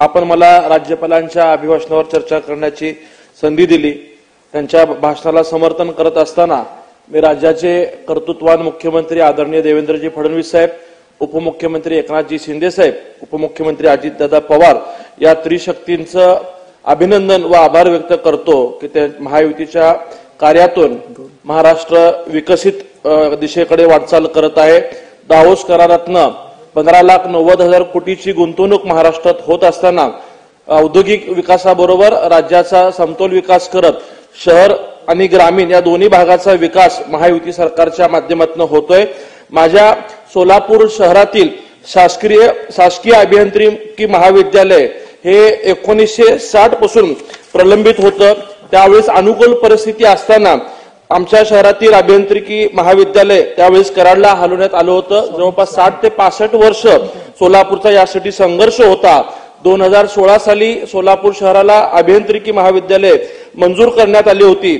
आपण मला राज्यपालांच्या अभिभाषणावर चर्चा करण्याची संधी दिली। त्यांच्या भाषणाला समर्थन करत असताना मी राज्याचे कर्तृत्ववान मुख्यमंत्री आदरणीय देवेंद्रजी फडणवीस साहेब, उपमुख्यमंत्री एकनाथजी शिंदे साहेब, उपमुख्यमंत्री अजितदादा पवार या त्रिशक्तींचं अभिनंदन व आभार व्यक्त करतो की ते महायुतीच्या कार्यातून महाराष्ट्र विकसित दिशेकडे वाटचाल करत आहे। दावोस करारातनं 15,90,000 कोटीची गुंतवणूक महाराष्ट्रात होत असताना औद्योगिक विकासाबरोबर राज्याचा समतोल विकास करत शहर आणि ग्रामीण या दोन्ही भागाचा विकास महायुती सरकारच्या माध्यमातून होतोय। माझ्या सोलापूर शहरातील शासकीय अभियांत्रिकी महाविद्यालय हे 1960 पासून प्रलंबित होतं। त्यावेळेस अनुकूल परिस्थिती असताना आमच्या शहरातील अभियांत्रिकी महाविद्यालय त्यावेळेस कराडला हलवण्यात आलं होतं। जवळपास 60 ते 65 वर्ष सोलापूरचा यासाठी संघर्ष होता। 2016 साली सोलापूर शहराला अभियांत्रिकी महाविद्यालय मंजूर करण्यात आली होती।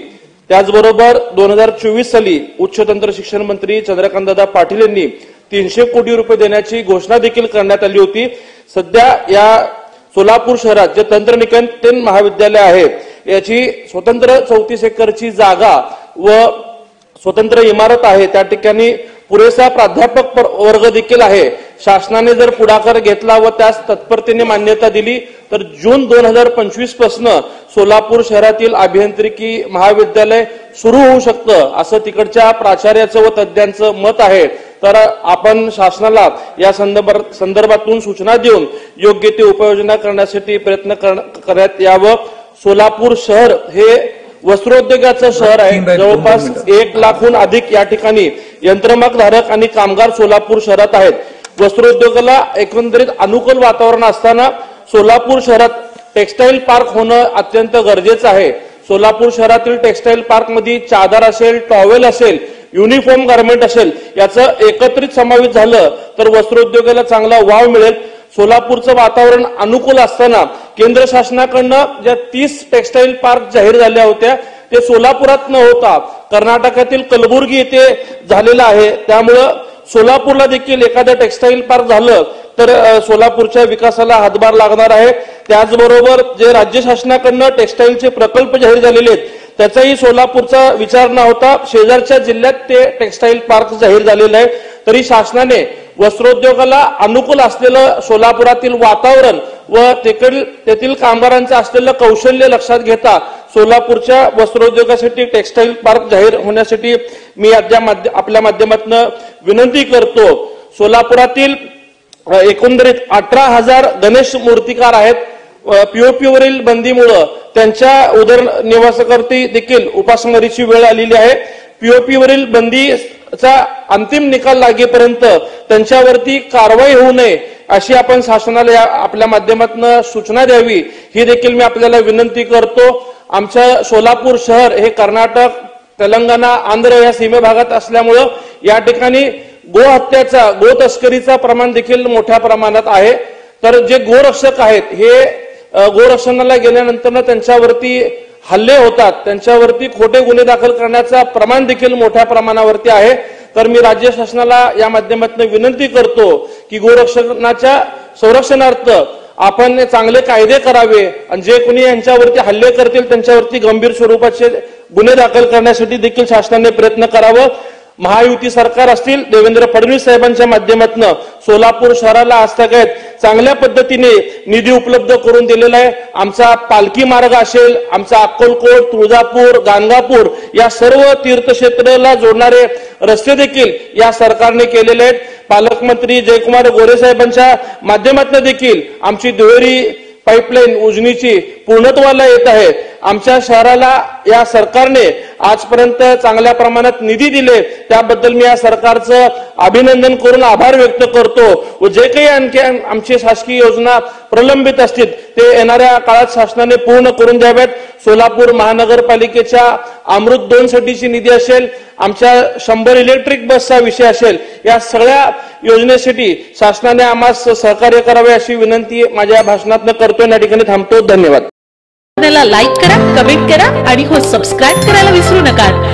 त्याचबरोबर 2024 साली उच्च तंत्र शिक्षण मंत्री चंद्रकांतदादा पाटील यांनी 300 कोटी रुपये देण्याची घोषणा देखील करण्यात आली होती। सध्या या सोलापूर शहरात जे तंत्रनिकेतन महाविद्यालय आहे याची स्वतंत्र 34 एकरची जागा व स्वतंत्र इमारत आहे। त्या ठिकाणी पुरेसा प्राध्यापक वर्ग देखील आहे। शासनाने जर पुढाकार घेतला व त्यास तत्परतेने मान्यता दिली तर जून 2025 पासून सोलापूर शहरातील अभियांत्रिकी महाविद्यालय सुरू होऊ शकतं असं तिकडच्या प्राचार्याचं व तज्ञांचं मत आहे। तर आपण शासनाला या संदर्भातून सूचना देऊन योग्य ते उपाययोजना करण्यासाठी प्रयत्न करण्यात यावं। सोलापूर शहर हे वस्त्रोद्योगाचं शहर आहे। जवळपास 1 लाखहून अधिक या ठिकाणी यंत्रमागधारक आणि कामगार सोलापूर शहरात आहेत। वस्त्रोद्योगाला एकंदरीत अनुकूल वातावरण असताना सोलापूर शहरात टेक्सटाईल पार्क होणं अत्यंत गरजेचं आहे। सोलापूर शहरातील टेक्सटाईल पार्क मध्ये चादर असेल, टॉवेल असेल, युनिफॉर्म गार्मेंट असेल याचं एकत्रित समावेश झालं तर वस्त्रोद्योगाला चांगला वाव मिळेल। सोलापूरचं वातावरण अनुकूल असताना केंद्र शासनाकडनं ज्या 30 टेक्सटाईल पार्क जाहीर झाल्या होत्या ते सोलापुरात न होता कर्नाटकातील कलबुर्गी येथे झालेलं आहे। त्यामुळे सोलापूरला देखील एखादं टेक्सटाईल पार्क झालं तर सोलापूरच्या विकासाला हातभार लागणार आहे। त्याचबरोबर जे राज्य शासनाकडनं टेक्सटाईलचे प्रकल्प जाहीर झालेले आहेत त्याचाही सोलापूरचा विचार न होता शेजारच्या जिल्ह्यात ते टेक्सटाईल पार्क जाहीर झालेलं आहे। तरी शासनाने वस्त्रोद्योगाला अनुकूल असलेलं सोलापुरातील वातावरण व तेथील कामगारांचं असलेलं कौशल्य लक्षात घेता सोलापूरच्या वस्त्रोद्योगासाठी टेक्सटाईल पार्क जाहीर होण्यासाठी मी आपल्या माध्यमातून विनंती करतो। सोलापुरातील एकंदरीत 18,000 गणेश मूर्तिकार आहेत। पीओपी वरील बंदीमुळे त्यांच्या उदरनिर्वाहासाठी देखील उपासमारीची वेळ आलेली आहे। पीओपी वरील बंदीचा अंतिम निकाल लागेपर्यंत त्यांच्यावरती कारवाई होऊ नये अशी आपण शासनाला आपल्या माध्यमातून सूचना द्यावी ही देखील मी आपल्याला विनंती करतो। आमच्या सोलापूर शहर हे कर्नाटक, तेलंगणा, आंध्र या सीमे भागात असल्यामुळे या ठिकाणी गोहत्याचा, गो तस्करीचा प्रमाण देखील मोठ्या प्रमाणात आहे। तर जे गोरक्षक आहेत हे गोरक्षणाला गेल्यानंतर त्यांच्यावरती हल्ले होतात, त्यांच्यावरती खोटे गुन्हे दाखल करण्याचा प्रमाण देखील मोठ्या प्रमाणावरती आहे। तर मी राज्य शासनाला या माध्यमातून विनंती करतो की गोरक्षणाच्या संरक्षणार्थ आपण चांगले कायदे करावे आणि जे कोणी यांच्यावरती हल्ले करतील त्यांच्यावरती गंभीर स्वरूपाचे गुन्हे दाखल करण्यासाठी देखील शासनाने प्रयत्न करावं। महायुती सरकार असतील देवेंद्र फडणवीस साहेबांच्या माध्यमातून सोलापूर शहराला आजतागायत चांगल्या पद्धतीने निधी उपलब्ध करून दिलेला आहे। आमचा पालखी मार्ग असेल, आमचा अक्कलकोट, तुळजापूर, गाणगापूर या सर्व तीर्थक्षेत्राला जोडणारे रस्ते देखील या सरकारने केलेले आहेत। पालकमंत्री जयकुमार गोरे साहेबांच्या माध्यमातून देखील आमची दुहेरी पाईपलाईन उजनीची पूर्णत्वाला येत आहे। आमच्या शहराला या सरकारने आजपर्यंत चांगल्या प्रमाणात निधी दिले त्याबद्दल मी या सरकारचं अभिनंदन करून आभार व्यक्त करतो व जे काही आणखी आमची शासकीय योजना प्रलंबित असतील ते येणाऱ्या काळात शासनाने पूर्ण करून द्याव्यात। सोलापूर महानगरपालिकेच्या अमृत 2 साठीची निधी असेल, आमच्या 100 इलेक्ट्रिक बसचा विषय असेल, या सगळ्या योजनेसाठी शासनाने आम्हास सहकार्य करावे अशी विनंती माझ्या भाषणातून करतो। या ठिकाणी थांबतो। धन्यवाद। लाईक करा, कमेंट करा आणि सबस्क्राइब करायला विसरू नका।